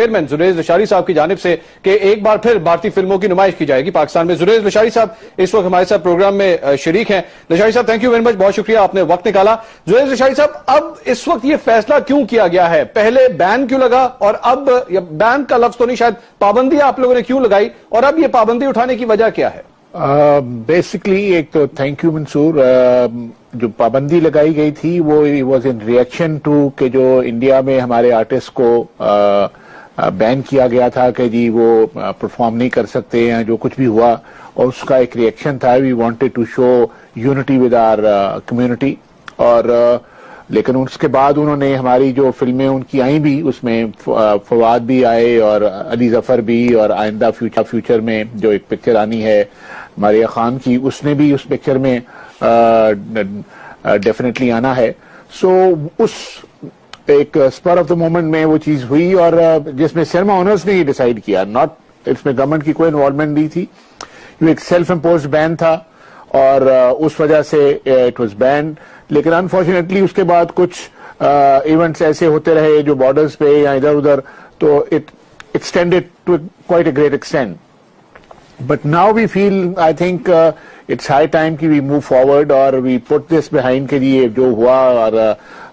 Chairman زریز Lashari صاحب کی جانب سے کہ ایک بار پھر بھارتی فلموں کی نمائش کی جائے گی پاکستان میں. زریز لشاری صاحب اس وقت ہمارے ساتھ پروگرام میں شریک ہیں. لشاری صاحب تھینک یو ویری مچ, بہت شکریہ آپ نے وقت نکالا. زریز لشاری صاحب, اب اس وقت یہ فیصلہ کیوں کیا گیا ہے؟ پہلے بین کیوں لگا اور اب بین کا لفظ تو نہیں, شاید پابندی آپ لوگوں نے کیوں لگائی اور اب یہ پابندی اٹھانے کی وجہ کیا ہے؟ بیسکلی ایک تو تھینک یو منصور, جو پابندی لگائی گئی تھی وہ واز ان ریئیکشن ٹو کہ جو انڈیا میں ہمارے آرٹسٹ کو بین کیا گیا تھا کہ جی وہ پرفارم نہیں کر سکتے ہیں, جو کچھ بھی ہوا, اور اس کا ایک ریئیکشن تھا. We wanted to show unity with our community. اور لیکن اس کے بعد انہوں نے ہماری جو فلمیں ان کی آئیں بھی, اس میں فواد بھی آئے اور علی ظفر بھی, اور آئندہ فیوچر میں جو ایک پکچر آنی ہے ماریہ خان کی, اس نے بھی اس پکچر میں ڈیفینیٹلی آنا ہے. سو اس ایک اسپر آف دا مومنٹ میں وہ چیز ہوئی, اور جس میں سینما اونرز نے یہ ڈیسائیڈ کیا, ناٹ اس میں گورنمنٹ کی کوئی انوالومنٹ نہیں تھی. یہ ایک سیلف امپوزڈ بین تھا اور اس وجہ سے اٹ واز بینڈ. لیکن انفارچونیٹلی اس کے بعد کچھ ایونٹس ایسے ہوتے رہے جو بارڈرز پہ یا ادھر ادھر, تو it extended to quite a great extent. But now we feel, I think it's high time کہ وی موو فارورڈ اور وی پٹ دس بہائنڈ کے لیے جو ہوا. اور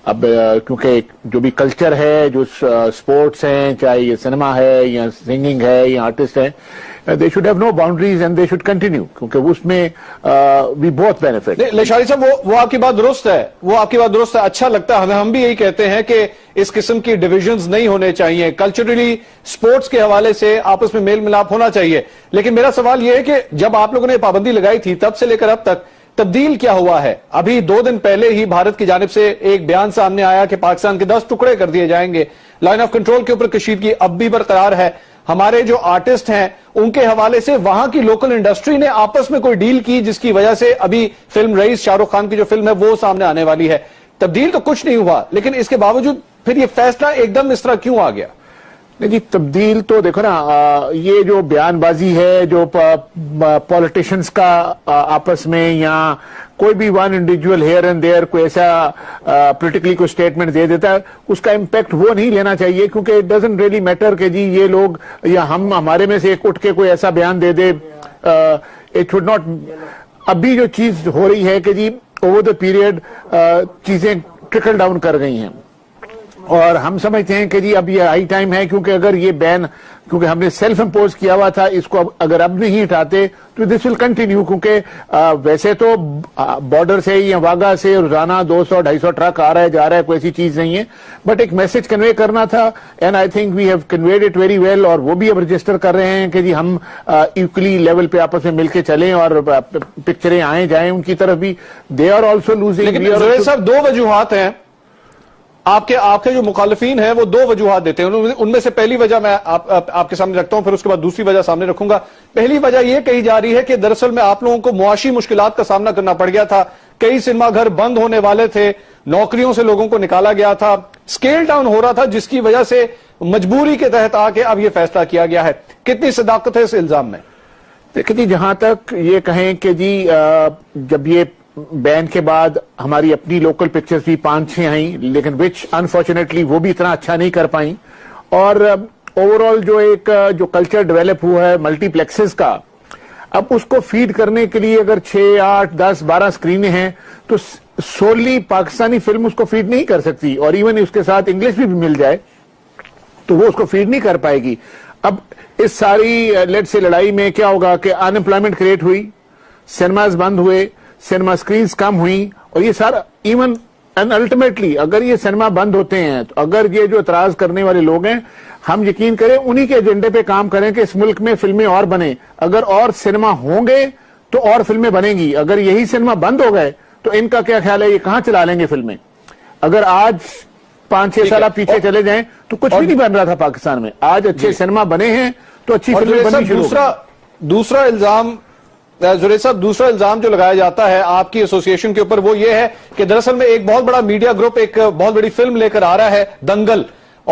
اب کیونکہ جو بھی کلچر ہے, جو اسپورٹس ہیں, چاہے یہ سنیما ہے یا سنگنگ ہے یا آرٹسٹ ہیں, they should have no boundaries and they should continue, کیونکہ اس میں we both benefit. لشاری صاحب وہ آپ کی بات درست ہے, وہ آپ کی بات درست ہے, اچھا لگتا ہے, ہم بھی یہی کہتے ہیں کہ اس قسم کی ڈویژنز نہیں ہونے چاہیے, کلچرلی سپورٹس کے حوالے سے آپس میں میل ملاپ ہونا چاہیے. لیکن میرا سوال یہ ہے کہ جب آپ لوگوں نے پابندی لگائی تھی تب سے لے کر اب تک تبدیل کیا ہوا ہے؟ ابھی 2 دن پہلے ہی بھارت کی جانب سے ایک بیان سامنے آیا کہ پاکستان کے 10 ٹکڑے کر دیے جائیں گے. لائن آف کنٹرول کے اوپر کشیدگی اب بھی برقرار ہے. ہمارے جو آرٹسٹ ہیں ان کے حوالے سے وہاں کی لوکل انڈسٹری نے آپس میں کوئی ڈیل کی جس کی وجہ سے ابھی فلم رئیس شاہ رخ خان کی جو فلم ہے وہ سامنے آنے والی ہے. تبدیل تو کچھ نہیں ہوا, لیکن اس کے باوجود پھر یہ فیصلہ ایک دم اس طرح کیوں آ گیا؟ نہیں جی, تبدیل تو دیکھو نا, یہ جو بیان بازی ہے جو پولیٹیشنز کا آپس میں, یا کوئی بھی one individual here and there کوئی ایسا پولیٹیکلی کوئی اسٹیٹمنٹ دے دیتا ہے, اس کا امپیکٹ وہ نہیں لینا چاہیے, کیونکہ اٹ ڈزنٹ ریئلی میٹر کہ جی یہ لوگ یا ہمارے میں سے ایک اٹھ کے کوئی ایسا بیان دے دے. It should not. ابھی جو چیز ہو رہی ہے کہ جی اوور دا پیریڈ چیزیں ٹرکل ڈاؤن کر گئی ہیں, اور ہم سمجھتے ہیں کہ جی اب یہ ہائی ٹائم ہے, کیونکہ اگر یہ بین, کیونکہ ہم نے سیلف امپوز کیا ہوا تھا, اس کو اگر اب نہیں ہٹاتے تو دس ول کنٹینیو. کیونکہ ویسے تو بارڈر سے یا واگا سے روزانہ 200-250 ٹرک آ رہا ہے جا رہا ہے, کوئی ایسی چیز نہیں ہے, بٹ ایک میسج کنوے کرنا تھا, and I think we have conveyed it very well. اور وہ بھی اب رجسٹر کر رہے ہیں کہ جی ہم ایکولی لیول پہ آپس میں مل کے چلیں, اور پکچریں آئیں جائیں ان کی طرف بھی. They are also losing. لیکن زہیر صاحب 2 وجوہات ہیں آپ کے جو مخالفین ہیں وہ 2 وجوہات دیتے ہیں. ان میں سے پہلی وجہ میں آپ کے سامنے رکھتا ہوں, پھر اس کے بعد دوسری وجہ سامنے رکھوں گا. پہلی وجہ یہ کہی جا رہی ہے کہ دراصل میں آپ لوگوں کو معاشی مشکلات کا سامنا کرنا پڑ گیا تھا, کئی سنیما گھر بند ہونے والے تھے, نوکریوں سے لوگوں کو نکالا گیا تھا, سکیل ڈاؤن ہو رہا تھا, جس کی وجہ سے مجبوری کے تحت آ کے اب یہ فیصلہ کیا گیا ہے. کتنی صداقت ہے اس الزام میں؟ دیکھیں جی, جہاں تک یہ کہیں کہ جی جب یہ بین کے بعد ہماری اپنی لوکل پکچرز بھی 5-6 آئیں, لیکن وچ انفارچونیٹلی وہ بھی اتنا اچھا نہیں کر پائیں, اور اوور آل جو ایک جو کلچر ڈیولپ ہوا ہے ملٹی پلیکسز کا, اب اس کو فیڈ کرنے کے لیے اگر 6, 8, 10, 12 اسکرینیں ہیں تو سوللی پاکستانی فلم اس کو فیڈ نہیں کر سکتی, اور ایون اس کے ساتھ انگلش بھی مل جائے تو وہ اس کو فیڈ نہیں کر پائے گی. اب اس ساری لیٹ سے لڑائی میں کیا ہوگا کہ ان امپلائمنٹ کریٹ ہوئی, سینماز بند ہوئے, سینما سکرینز کم ہوئی, اور یہ سارا ایون اینڈ الٹیمیٹلی اگر یہ سینما بند ہوتے ہیں تو اگر یہ جو اعتراض کرنے والے لوگ ہیں, ہم یقین کریں انہی کے ایجنڈے پہ کام کریں کہ اس ملک میں فلمیں اور بنیں. اگر اور سینما ہوں گے تو اور فلمیں بنیں گی, اگر یہی سینما بند ہو گئے تو ان کا کیا خیال ہے یہ کہاں چلا لیں گے فلمیں؟ اگر آج 5-6 سال پیچھے چلے جائیں تو کچھ بھی نہیں بن رہا تھا پاکستان میں, آج اچھے سینما بنے ہیں تو اچھی فلمیں بننی شروع ہو گئی. دوسرا الزام زہیر صاحب, دوسرا الزام جو لگایا جاتا ہے آپ کی ایسوسی ایشن کے اوپر وہ یہ ہے کہ دراصل میں ایک بہت بڑا میڈیا گروپ ایک بہت بڑی فلم لے کر آ رہا ہے, دنگل,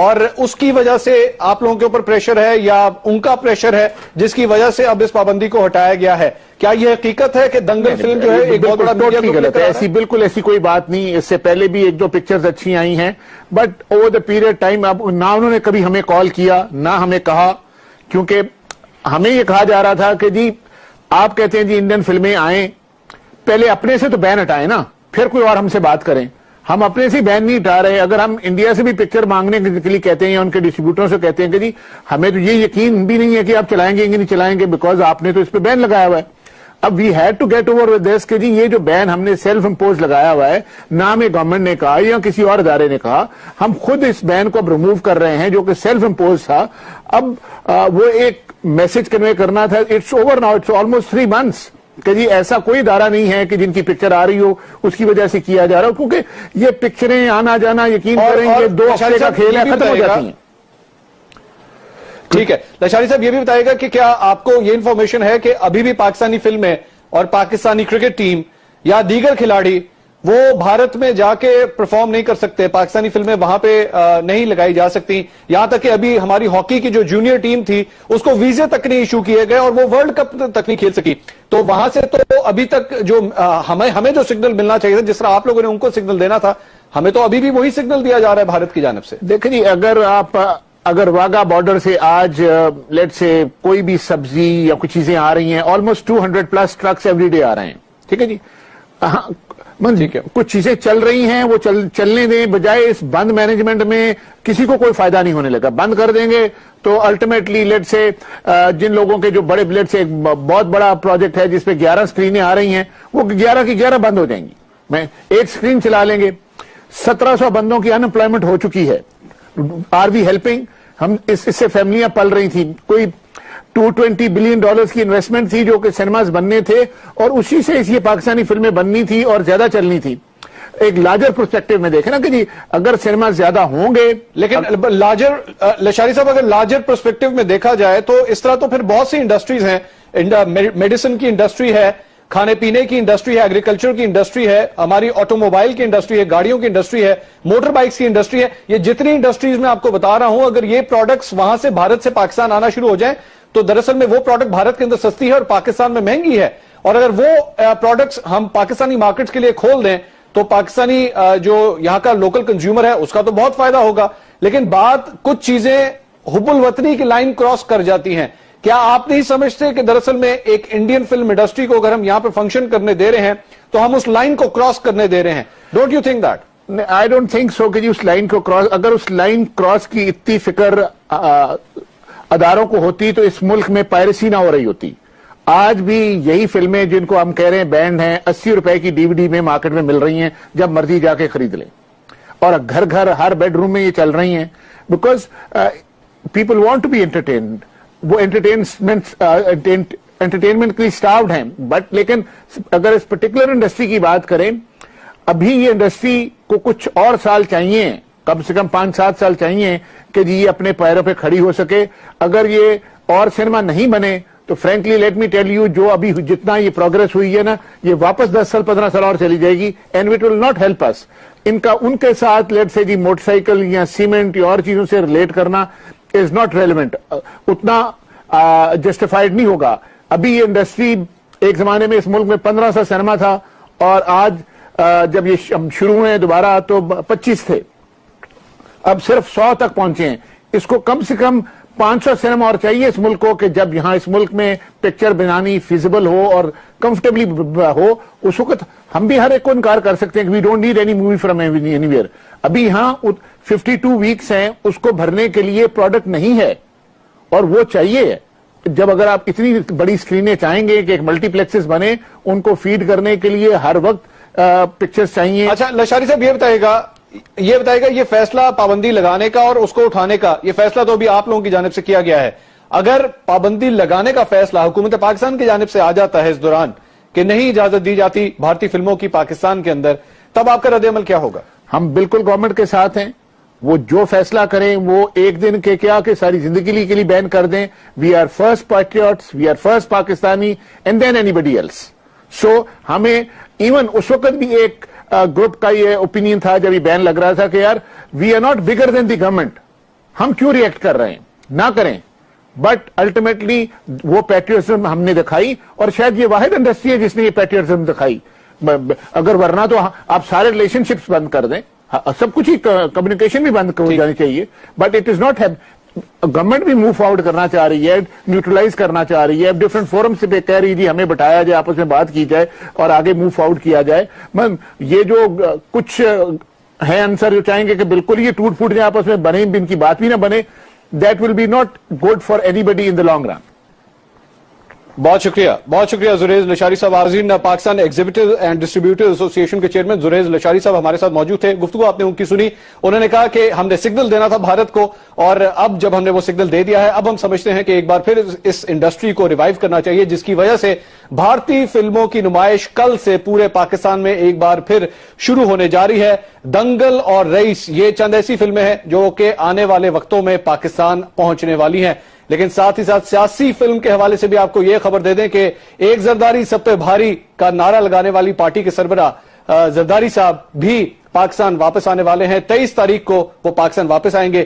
اور اس کی وجہ سے آپ لوگوں کے اوپر پریشر ہے یا ان کا پریشر ہے جس کی وجہ سے اب اس پابندی کو ہٹایا گیا ہے؟ کیا یہ حقیقت ہے کہ دنگل فلم جو ہے ایک بہت بڑا میڈیا گروپ غلط ہے؟ ایسی بالکل ایسی کوئی بات نہیں. اس سے پہلے بھی ایک دو پکچرز اچھی آئی ہیں, but over the period time اب نہ انہوں نے کبھی ہمیں کال کیا نہ ہمیں کہا, کیونکہ ہمیں یہ کہا جا رہا تھا کہ جی آپ کہتے ہیں جی انڈین فلمیں آئیں, پہلے اپنے سے تو بین ہٹائیں نا, پھر کوئی اور ہم سے بات کریں. ہم اپنے سے بین نہیں ہٹا رہے. اگر ہم انڈیا سے بھی پکچر مانگنے کے لیے کہتے ہیں یا ان کے ڈسٹریبیوٹروں سے کہتے ہیں کہ جی ہمیں تو یہ یقین بھی نہیں ہے کہ آپ چلائیں گے کہ نہیں چلائیں گے, بیکاز آپ نے تو اس پہ بین لگایا ہوا ہے. اب we had to get over with this کہ جی یہ جو بین ہم نے سیلف امپوز لگایا ہوا ہے, نہ ہمیں گورنمنٹ نے کہا یا کسی اور ادارے نے کہا, ہم خود اس بین کو اب ریموو کر رہے ہیں جو کہ سیلف امپوز تھا. اب وہ ایک میسج کنوے کرنا تھا. It's over now, it's almost 3 months کہ جی ایسا کوئی ادارہ نہیں ہے کہ جن کی پکچر آ رہی ہو اس کی وجہ سے کیا جا رہا ہو, کیونکہ یہ پکچریں آنا جانا یقین کریں یہ 2 ہفتے کا کھیل ہے, ختم ہو جاتی ہیں. ٹھیک ہے لشاری صاحب, یہ بھی بتائے گا کہ کیا آپ کو یہ انفارمیشن ہے کہ ابھی بھی پاکستانی فلمیں اور پاکستانی کرکٹ ٹیم یا دیگر کھلاڑی وہ بھارت میں جا کے پرفارم نہیں کر سکتے, پاکستانی فلمیں وہاں پہ نہیں لگائی جا سکتی, یہاں تک کہ ابھی ہماری ہاکی کی جو جونیئر ٹیم تھی اس کو ویزے تک نہیں ایشو کیے گئے اور وہ ورلڈ کپ تک نہیں کھیل سکی. تو وہاں سے تو ابھی تک جو ہمیں جو سگنل ملنا چاہیے تھا, جس طرح آپ لوگوں نے ان کو سگنل دینا تھا, ہمیں تو ابھی بھی وہی سگنل دیا جا رہا ہے بھارت کی جانب سے. دیکھیں جی, اگر واگا بارڈر سے آج لیٹ سے کوئی بھی سبزی یا کچھ چیزیں آ رہی ہیں, آلموسٹ 200+ ٹرکس ایوری ڈے آ رہے ہیں, ٹھیک ہے جی, کچھ چیزیں چل رہی ہیں, وہ چلنے دیں, بجائے اس بند مینجمنٹ میں کسی کو کوئی فائدہ نہیں ہونے لگا. بند کر دیں گے تو الٹیمیٹلی لیٹ سے جن لوگوں کے جو بڑے لیٹ سے ایک بہت بڑا پروجیکٹ ہے جس پہ 11 سکرینیں آ رہی ہیں, وہ 11 کی 11 بند ہو جائیں گی. میں ایک سکرین چلا لیں گے. 1700 بندوں کی انمپلائمنٹ ہو چکی ہے. Are we helping? ہم اس سے فیملیاں پل رہی تھیں. کوئی $220 بلین کی انویسٹمنٹ تھی جو کہ سینماز بننے تھے, اور اسی سے یہ پاکستانی فلمیں بننی تھی اور زیادہ چلنی تھی. ایک لارجر پرسپیکٹو میں دیکھیں نا کہ جی اگر سینما زیادہ ہوں گے, لیکن لشاری صاحب اگر لارجر پرسپیکٹو میں دیکھا جائے تو اس طرح تو پھر بہت سی انڈسٹریز ہیں. میڈیسن کی انڈسٹری ہے, کھانے پینے کی انڈسٹری ہے, ایگریکلچر کی انڈسٹری ہے, ہماری آٹو موبائل کی انڈسٹری ہے, گاڑیوں کی انڈسٹری ہے, موٹر بائکس کی انڈسٹری ہے. یہ جتنی انڈسٹریز میں آپ کو بتا رہا ہوں, اگر یہ پروڈکٹس وہاں سے بھارت سے پاکستان آنا شروع ہو جائیں تو دراصل میں وہ پروڈکٹ بھارت کے اندر سستی ہے اور پاکستان میں مہنگی ہے. اور اگر وہ پروڈکٹس ہم پاکستانی مارکیٹس کے لیے کھول دیں تو پاکستانی جو یہاں کا لوکل کنزیومر ہے اس کا تو بہت فائدہ ہوگا. لیکن بات کچھ چیزیں حب الوطنی کی لائن کراس کر جاتی ہیں. کیا آپ نہیں سمجھتے کہ دراصل میں ایک انڈین فلم انڈسٹری کو اگر ہم یہاں پہ فنکشن کرنے دے رہے ہیں تو ہم اس لائن کو کراس کرنے دے رہے ہیں؟ Don't you think that? I don't think so کہ جی اس لائن کو کراس, اگر اس لائن کراس کی اتنی فکر اداروں کو ہوتی تو اس ملک میں پائریسی نہ ہو رہی ہوتی. آج بھی یہی فلمیں جن کو ہم کہہ رہے ہیں بینڈ ہیں, 80 روپے کی DVD میں مارکیٹ میں مل رہی ہیں, جب مرضی جا کے خرید لیں, اور گھر گھر ہر بیڈ روم میں یہ چل رہی ہیں, because people want to be entertained. وہ انٹرٹینمنٹ کے لیے سٹاروڈ ہیں. بٹ لیکن اگر اس پرٹیکولر انڈسٹری کی بات کریں, ابھی یہ انڈسٹری کو کچھ اور سال چاہیے, کم سے کم 5-7 سال چاہیے کہ جی یہ اپنے پیروں پہ کھڑی ہو سکے. اگر یہ اور سینما نہیں بنے تو frankly let me tell you, جو ابھی جتنا یہ پروگرس ہوئی ہے نا, یہ واپس 10 سال 15 سال اور چلی جائے گی, and it will not help us. ان کے ساتھ لیٹ سے جی موٹر سائیکل یا سیمنٹ یا اور چیزوں سے ریلیٹ کرنا از ناٹ ریلیونٹ, اتنا جسٹیفائڈ نہیں ہوگا. ابھی یہ انڈسٹری ایک زمانے میں اس ملک میں 1500 سینما تھا, اور آج جب یہ شروع ہوئے دوبارہ تو 25 تھے, اب صرف 100 تک پہنچے ہیں. اس کو کم سے کم 500 سینما اور چاہیے اس ملک کو, کہ جب یہاں اس ملک میں پکچر بنانی فیزیبل ہو اور کمفرٹیبلی ہو, اس وقت ہم بھی ہر ایک کو انکار کر سکتے ہیں کہ we don't need any movie from anywhere. ابھی یہاں 52 ویکس ہیں, اس کو بھرنے کے لیے پروڈکٹ نہیں ہے, اور وہ چاہیے. جب اگر آپ اتنی بڑی سکرینیں چاہیں گے کہ ایک ملٹی پلیکسز بنے, ان کو فیڈ کرنے کے لیے ہر وقت پکچرز چاہیے. اچھا لشاری صاحب, یہ بتائے گا یہ فیصلہ پابندی لگانے کا اور اس کو اٹھانے کا, یہ فیصلہ تو ابھی آپ لوگوں کی جانب سے کیا گیا ہے. اگر پابندی لگانے کا فیصلہ حکومت پاکستان کی جانب سے آ جاتا ہے اس دوران کہ نہیں اجازت دی جاتی بھارتی فلموں کی پاکستان کے اندر, تب آپ کا رد عمل کیا ہوگا؟ ہم بالکل گورنمنٹ کے ساتھ ہیں. وہ جو فیصلہ کریں, وہ ایک دن کے کیا کہ ساری زندگی کے لیے بین کر دیں. We are first patriots, we are first Pakistani, and then anybody else. So ہمیں ایون اس وقت بھی ایک گروپ کا یہ اوپینین تھا جب یہ بین لگ رہا تھا کہ یار we are not bigger than the government, ہم کیوں ریئیکٹ کر رہے ہیں؟ نہ کریں، بٹ الٹیمیٹلی وہ پیٹریوٹزم ہم نے دکھائی، اور شاید یہ واحد انڈسٹری ہے جس نے یہ پیٹریوٹزم دکھائی. اگر ورنہ تو آپ سارے ریلیشن شپس بند کر دیں، سب کچھ ہی، کمیونیکیشن بھی بند ہو جانی چاہیے. But it is not government بھی موو آؤٹ کرنا چاہ رہی ہے، نیوٹرلائز کرنا چاہ رہی ہے، ڈفرنٹ فورم سے کہہ رہی ہے جی ہمیں بٹھایا جائے، آپس میں بات کی جائے اور آگے موو آؤٹ کیا جائے. یہ جو کچھ ہیں انصر جو چاہیں گے کہ بالکل یہ ٹوٹ پھوٹ جائے، آپس میں بنے، ان کی بات بھی نہ بنے، that will be not good for anybody in the long run. بہت شکریہ زریز لشاری صاحب. عارضین، Pakistan exhibitor and distributor association کے چیئرمین زریز لشاری صاحب ہمارے ساتھ موجود تھے. گفتگو آپ نے ان کی سنی. انہوں نے کہا کہ ہم نے سگنل دینا تھا بھارت کو، اور اب جب ہم نے وہ سگنل دے دیا ہے، اب ہم سمجھتے ہیں کہ ایک بار پھر اس انڈسٹری کو ریوائیو کرنا چاہیے، جس کی وجہ سے بھارتی فلموں کی نمائش کل سے پورے پاکستان میں ایک بار پھر شروع ہونے جا رہی ہے. دنگل اور رئیس یہ چند ایسی فلمیں ہیں جو کہ آنے والے وقتوں میں پاکستان پہنچنے والی ہیں. لیکن ساتھ ہی ساتھ سیاسی فلم کے حوالے سے بھی آپ کو یہ خبر دے دیں کہ ایک زرداری سب پہ بھاری کا نعرہ لگانے والی پارٹی کے سربراہ زرداری صاحب بھی پاکستان واپس آنے والے ہیں. 23 تاریخ کو وہ پاکستان واپس آئیں گے.